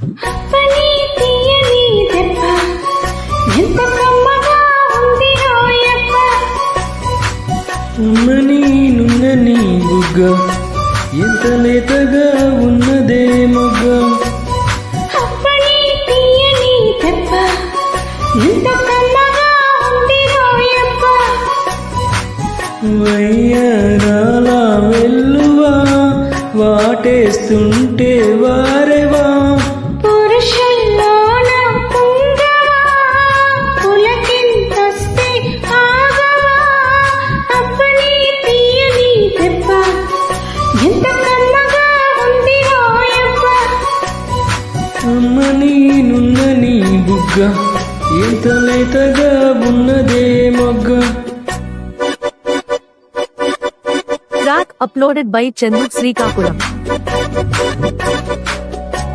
అప్పని తీయని దెబ్బ ఎంత కమ్మగా ఉంది రోయప్ప. అమ్మని నున్నని బుగ్గ ఎంత లేతగా ఉన్నదే మొగ్గ. అప్పని తీయని దెబ్బ ఎంత కమ్మగా ఉంది రోయప్ప. వయ్యారాల వెల్లువా వాటేస్తుంటే వారెవా. పురుషుల్లోన పుంగవా పులకింతొస్తే ఆగవా. అప్పని తీయని దెబ్బ ఎంత కమ్మగా ఉంది రోయప్ప. అమ్మని నున్నని బుగ్గ ఎంత లేతగా ఉన్నదే మొగ్గ. Track uploaded by Chandu Srikakulam.